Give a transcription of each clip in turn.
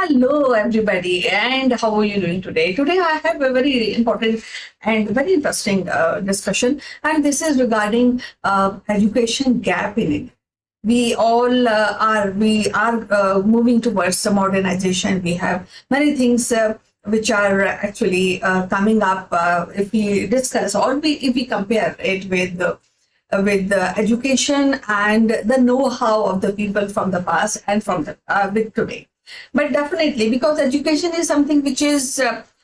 Hello, everybody, and how are you doing today? Today, I have a very important and very interesting discussion, and this is regarding education gap in India. We are moving towards the modernization. We have many things which are actually coming up. If we discuss or if we compare it with the education and the know-how of the people from the past and from the with today. But definitely, because education is something which is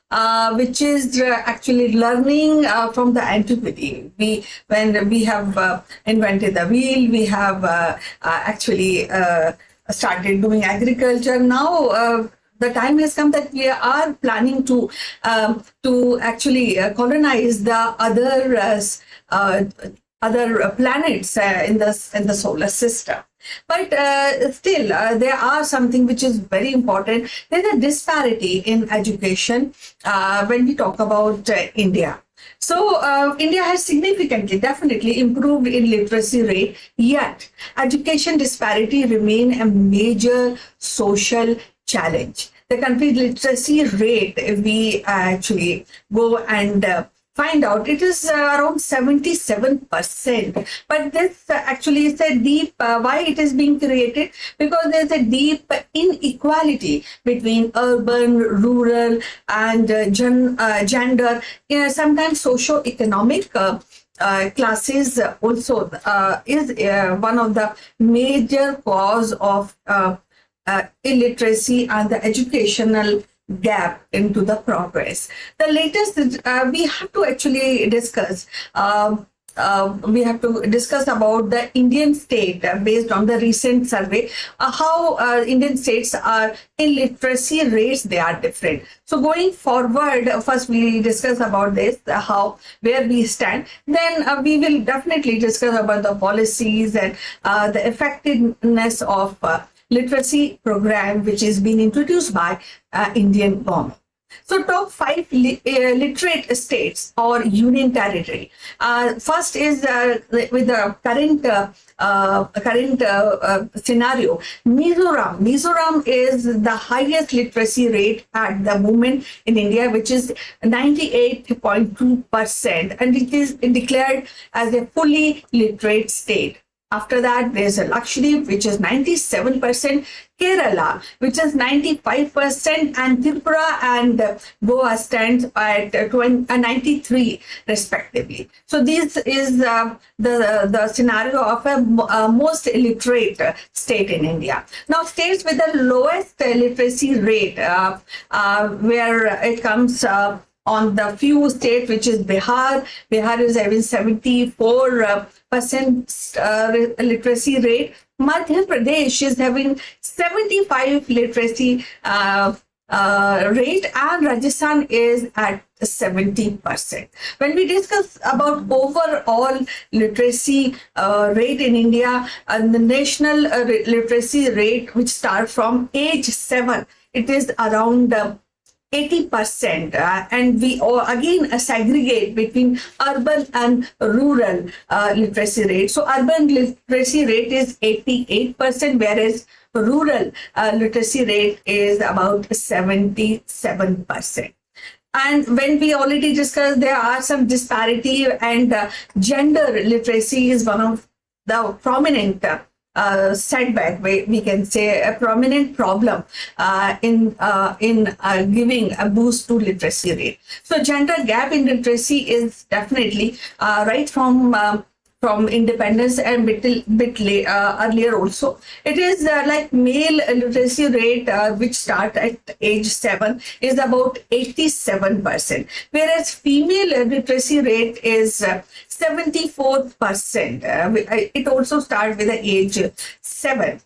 actually learning from the antiquity. When we have invented the wheel, we have actually started doing agriculture. Now the time has come that we are planning to actually colonize the other planets in the solar system. But still, there are something which is very important. There's a disparity in education when we talk about India. So India has significantly, definitely improved in literacy rate, yet education disparity remain a major social challenge. The country's literacy rate, if we actually go and find out, it is around 77%. But this actually is a deep, why it is being created? Because there's a deep inequality between urban, rural, and gender. Sometimes socio-economic classes also is one of the major cause of illiteracy and the educational gap into the progress. The latest we have to actually discuss. We have to discuss about the Indian state based on the recent survey, how Indian states are in literacy rates, they are different. So going forward, first we discuss about this, where we stand. Then we will definitely discuss about the policies and the effectiveness of literacy program which is being introduced by Indian government. So top 5 literate states or union territory. First is with the current scenario, Mizoram. Mizoram is the highest literacy rate at the moment in India, which is 98.2%, and it is declared as a fully literate state. After that, there's a Lakshadweep, which is 97%, Kerala, which is 95%, and Tripura and Goa stands at 93 respectively. So this is the scenario of a most illiterate state in India. Now, states with the lowest literacy rate, where it comes on the few states, which is Bihar. Bihar is having 74% literacy rate. Madhya Pradesh is having 75 literacy rate, and Rajasthan is at 70%. When we discuss about overall literacy rate in India, the national literacy rate, which starts from age 7, it is around 80%, and we again segregate between urban and rural literacy rate. So urban literacy rate is 88%, whereas rural literacy rate is about 77%. And when we already discussed, there are some disparity, and gender literacy is one of the prominent setback, we can say a prominent problem in giving a boost to literacy rate. So gender gap in literacy is definitely right from independence and bit earlier also. It is like male literacy rate, which start at age 7, is about 87%, whereas female literacy rate is 74%. It also starts with the age 7.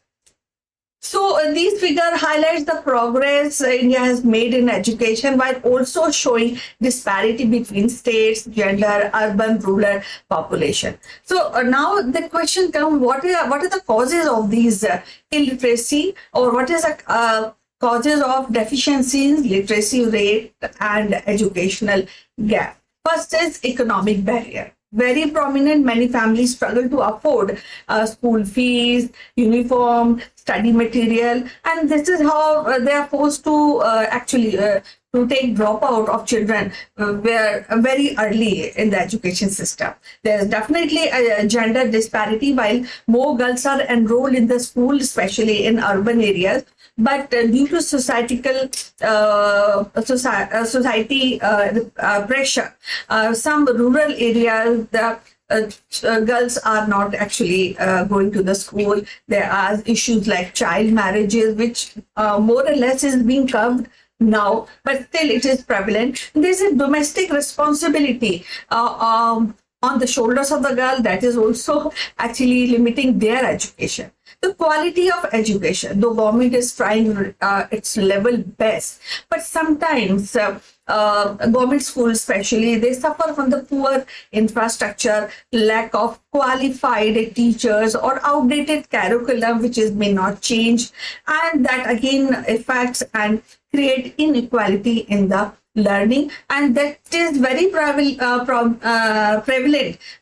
So these figure highlights the progress India has made in education, while also showing disparity between states, gender, urban, rural population. So now the question comes: what are the causes of these illiteracy, or what is the causes of deficiencies, literacy rate, and educational gap? First is economic barrier. very prominent. Many families struggle to afford school fees, uniform, study material, and this is how they are forced to to take dropout of children where very early in the education system. There's definitely a gender disparity. While more girls are enrolled in the school, especially in urban areas, but due to societal society pressure, some rural areas, the girls are not actually going to the school. There are issues like child marriages, which more or less is being curbed now, but still it is prevalent. There's a domestic responsibility on the shoulders of the girl that is also actually limiting their education. The quality of education, the government is trying its level best, but sometimes government schools especially, they suffer from the poor infrastructure, lack of qualified teachers, or outdated curriculum which may not change, and that again affects and create inequality in the learning, and that is very prevalent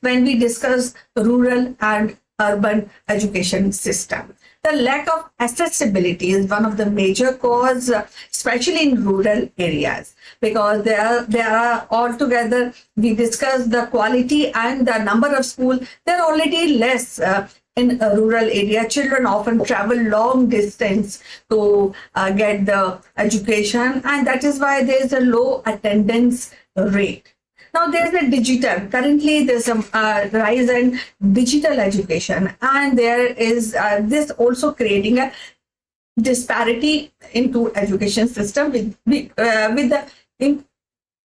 when we discuss rural and urban education system. The lack of accessibility is one of the major cause, especially in rural areas, because there are altogether, we discuss the quality and the number of schools, they're already less in a rural area. Children often travel long distance to get the education, and that is why there is a low attendance rate. Now there's a digital, currently there's a rise in digital education, and there is this also creating a disparity into education system with the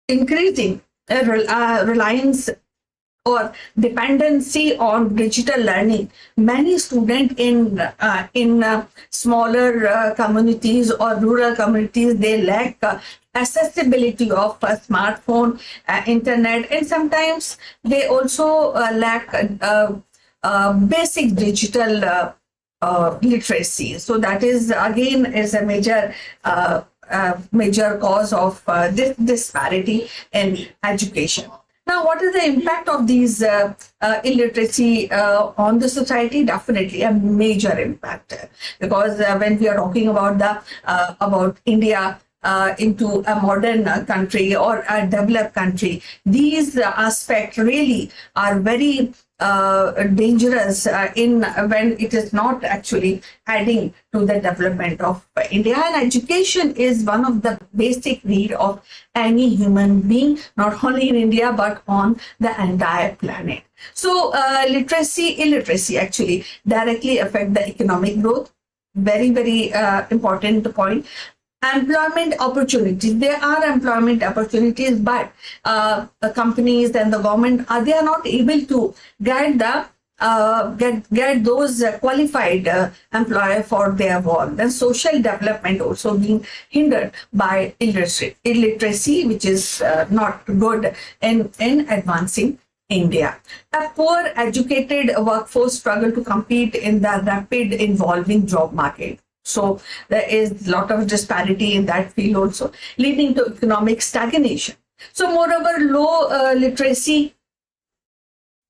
increasing reliance or dependency on digital learning. Many students in smaller communities or rural communities, they lack accessibility of a smartphone, internet, and sometimes they also lack basic digital literacy. So that is again is a major cause of this disparity in education. Now, what is the impact of these illiteracy on the society? Definitely a major impact, because when we are talking about India into a modern country or a developed country, these aspects really are very dangerous in when it is not actually adding to the development of India. And education is one of the basic need of any human being, not only in India but on the entire planet. So illiteracy actually directly affect the economic growth. Very important point. Employment opportunities. There are employment opportunities, but companies and the government they are not able to get those qualified employer for their work. Then social development also being hindered by illiteracy, which is not good in advancing India. A poor educated workforce struggle to compete in the rapid evolving job market. So there is a lot of disparity in that field also, leading to economic stagnation. So moreover, low literacy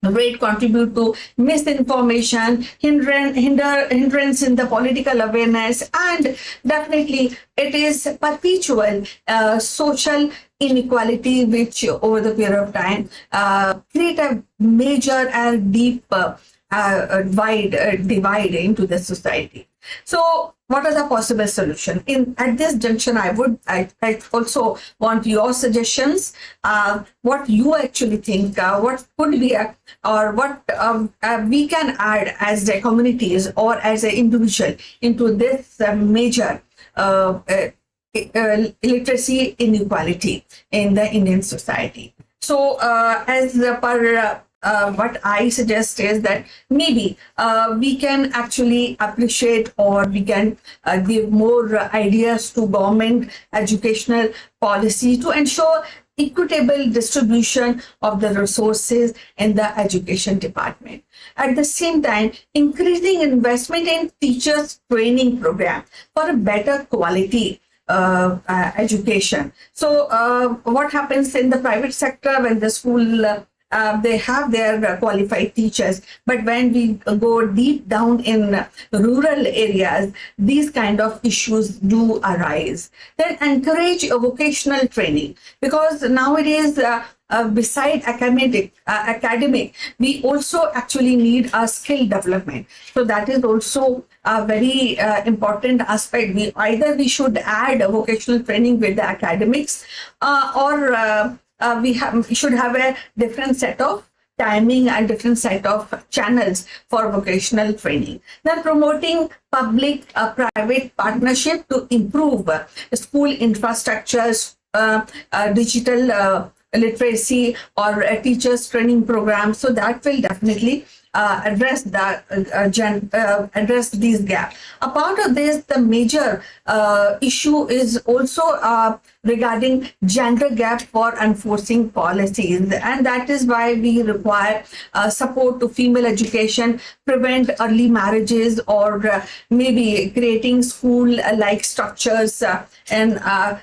rate contribute to misinformation, hindrance in the political awareness, and definitely it is perpetual social inequality, which over the period of time create a major and deep divide into the society. So what are the possible solutions? At this junction, I also want your suggestions. What you actually think? What could be or what we can add as the communities or as an individual into this major literacy inequality in the Indian society. So as per what I suggest is that maybe we can actually appreciate, or we can give more ideas to government educational policy to ensure equitable distribution of the resources in the education department. At the same time, increasing investment in teachers training program for a better quality education. So what happens in the private sector when the school they have their qualified teachers, but when we go deep down in rural areas, these kind of issues do arise. Then encourage vocational training, because nowadays beside academic, we also actually need a skill development. So that is also a very important aspect. We should add vocational training with the academics, or we should have a different set of timing and different set of channels for vocational training. Then promoting public private partnership to improve school infrastructures, digital literacy, or a teachers training program. So that will definitely address these gaps. A part of this, the major issue is also regarding gender gap for enforcing policies, and that is why we require support to female education, prevent early marriages, or maybe creating school-like structures in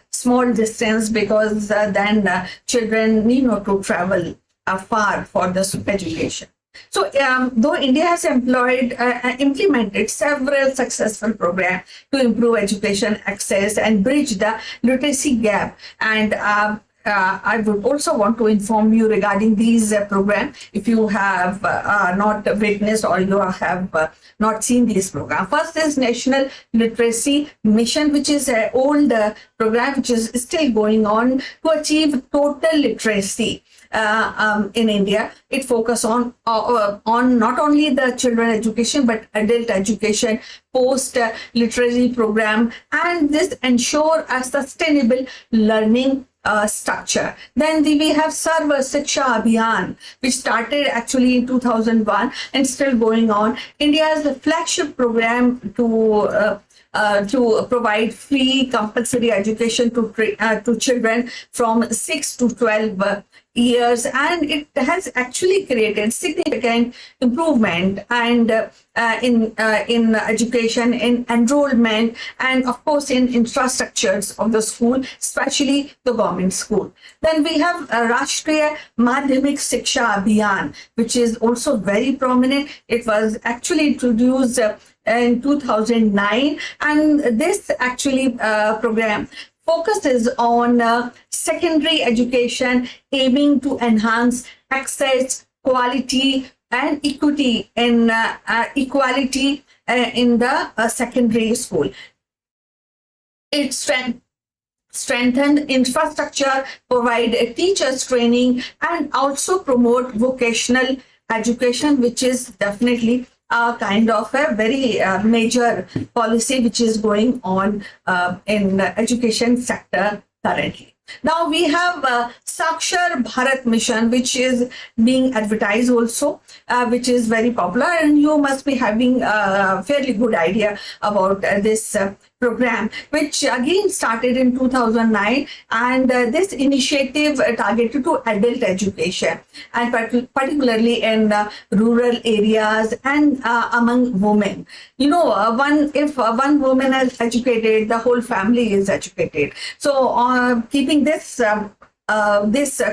small distance, because then children need not to travel far for this education. So though India has implemented several successful programs to improve education access and bridge the literacy gap, and I would also want to inform you regarding these programs if you have not witnessed or you have not seen these programs. First is National Literacy Mission, which is an old program which is still going on to achieve total literacy in India. It focuses on not only the children education but adult education, post literacy program, and this ensure a sustainable learning structure. Then we have Sarva Shiksha Abhiyan, which started actually in 2001 and still going on. India is the flagship program to provide free compulsory education to children from 6 to 12 years, and it has actually created significant improvement and in education, in enrollment, and of course in infrastructures of the school, especially the government school. Then we have Rashtriya Madhyamik Shiksha Abhiyan, which is also very prominent. It was actually introduced in 2009, and this actually program focuses on secondary education, aiming to enhance access, quality, and equity in the secondary school. It strengthened infrastructure, provide teachers training, and also promote vocational education, which is definitely kind of a very major policy which is going on in the education sector currently. Now we have Sakshar Bharat Mission, which is being advertised also, which is very popular, and you must be having a fairly good idea about this program, which again started in 2009, and this initiative targeted to adult education, and particularly in rural areas and among women. You know, if one woman is educated, the whole family is educated. So keeping this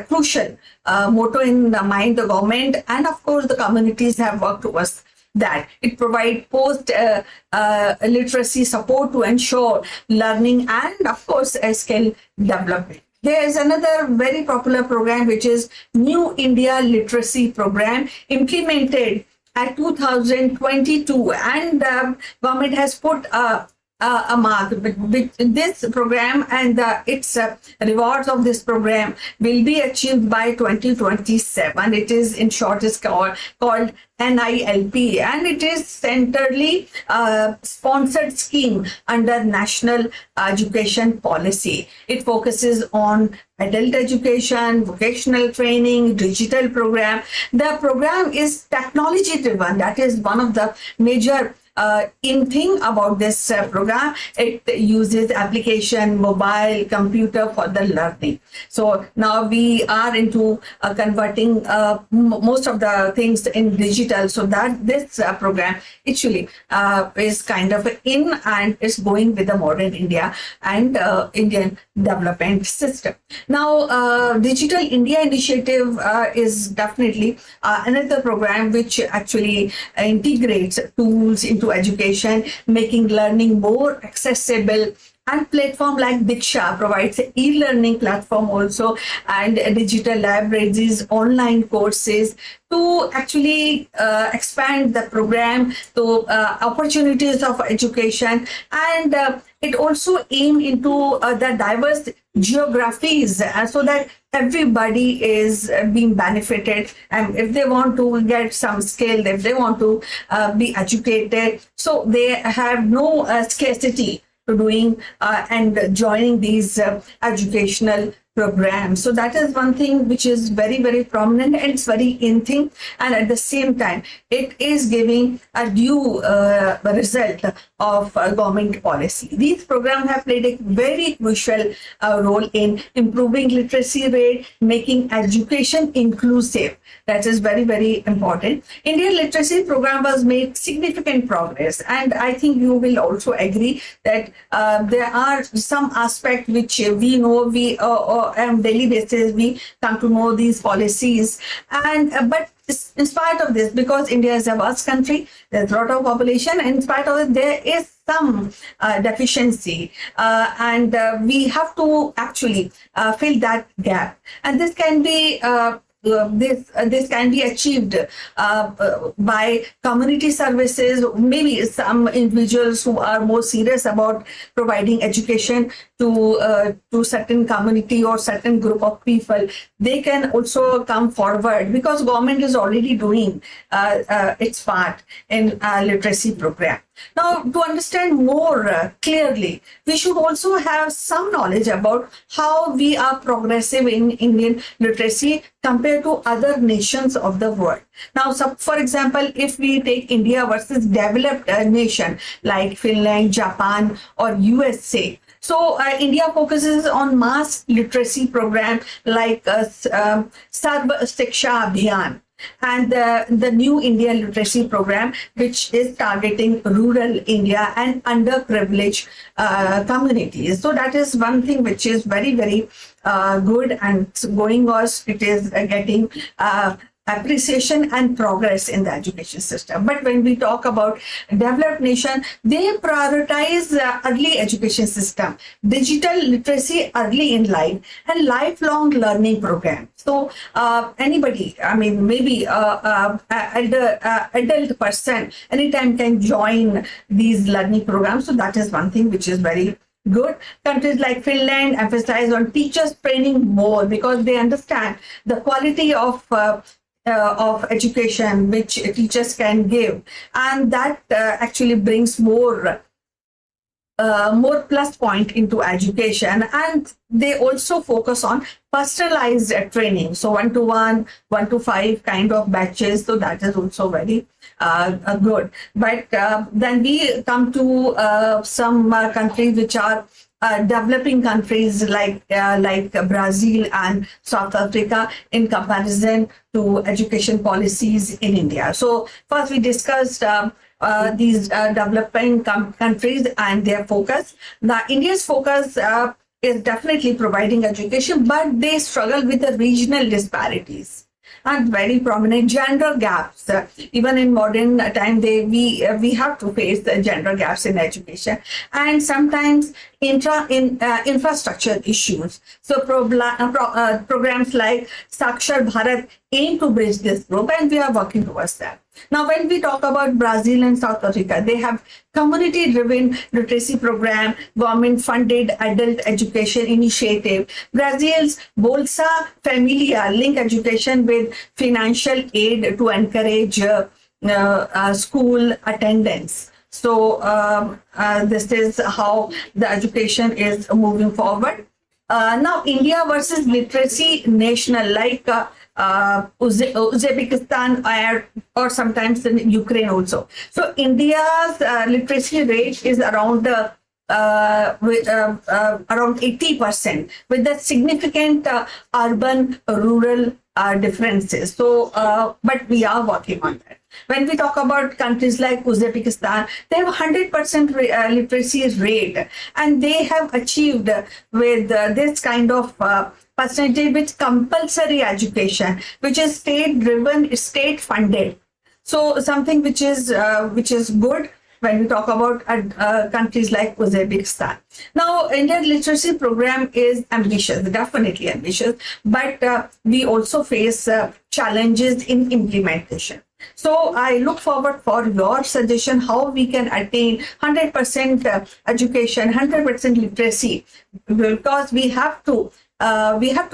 crucial motto in the mind, the government and of course the communities have worked towards that. It provides post literacy support to ensure learning and of course skill development. There is another very popular program which is New India Literacy Program, implemented at 2022, and government has put a mark with this program, and its rewards of this program will be achieved by 2027. It is in short is called NILP, and it is centrally sponsored scheme under National Education Policy. It focuses on adult education, vocational training, digital program. The program is technology driven. That is one of the major in thing about this program, it uses application, mobile, computer for the learning. So now we are into converting most of the things in digital, so that this program actually is kind of in and is going with the modern India and Indian development system. Now, Digital India Initiative is definitely another program which actually integrates tools into education, making learning more accessible. And platform like Diksha provides an e-learning platform also, and digital libraries, online courses to actually expand the program to opportunities of education. And it also aim into the diverse geographies so that everybody is being benefited, and if they want to get some skill, if they want to be educated, so they have no scarcity to doing and joining these educational programs. So that is one thing which is very, very prominent, and it's very in thing, and at the same time it is giving a due result of government policy. These programs have played a very crucial role in improving literacy rate, making education inclusive. That is very, very important. Indian literacy program was made significant progress, and I think you will also agree that there are some aspects which we know, we on daily basis we come to know these policies, and but in spite of this, because India is a vast country, there's a lot of population, and in spite of it, there is some deficiency, and we have to actually fill that gap, and this can be this can be achieved by community services. Maybe some individuals who are more serious about providing education to certain community or certain group of people, they can also come forward, because government is already doing its part in literacy program. Now, to understand more clearly, we should also have some knowledge about how we are progressive in Indian literacy compared to other nations of the world. Now, so for example, if we take India versus developed nation like Finland, Japan, or USA, so India focuses on mass literacy program like Sarv Shiksha Abhiyan, and the new India literacy program, which is targeting rural India and underprivileged communities. So that is one thing which is very, very good, and going on, it is getting appreciation and progress in the education system. But when we talk about developed nation, they prioritize early education system, digital literacy early in life, and lifelong learning program. So anybody, I mean, maybe adult person, anytime can join these learning programs. So that is one thing which is very good. Countries like Finland emphasize on teachers training more, because they understand the quality of education which teachers can give, and that actually brings more plus point into education. And they also focus on personalized training, so 1-to-1, 1-to-5 kind of batches. So that is also very good. But then we come to some countries which are developing countries like Brazil and South Africa in comparison to education policies in India. So first we discussed these developing countries and their focus. Now India's focus is definitely providing education, but they struggle with the regional disparities and very prominent gender gaps. Even in modern time, we have to face the gender gaps in education, and sometimes infrastructure issues. So programs like Sakshar Bharat aim to bridge this group, and we are working towards that. Now, when we talk about Brazil and South Africa, they have community-driven literacy program, government-funded adult education initiative. Brazil's Bolsa Familia link education with financial aid to encourage school attendance. So this is how the education is moving forward. Now, India versus literacy national, like Uzbekistan, or sometimes in Ukraine also. So India's literacy rate is around around 80%, with the significant urban-rural differences. So, but we are working on that. When we talk about countries like Uzbekistan, they have 100% literacy rate, and they have achieved with this kind of percentage with compulsory education, which is state-driven, state-funded. So something which is good when we talk about countries like Uzbekistan. Now, Indian literacy program is ambitious, definitely ambitious, but we also face challenges in implementation. So I look forward for your suggestion how we can attain 100% education, 100% literacy, because we have to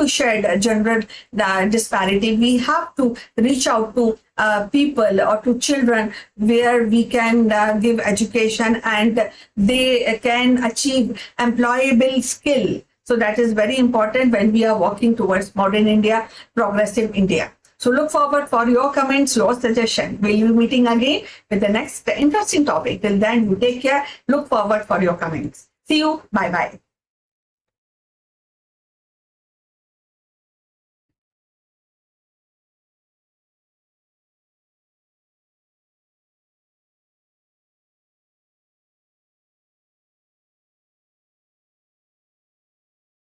shed general disparity. We have to reach out to people or to children where we can give education and they can achieve employable skill. So that is very important when we are working towards modern India, progressive India. So look forward for your comments, your suggestion. We'll be meeting again with the next interesting topic. Till then, you take care. Look forward for your comments. See you. Bye-bye.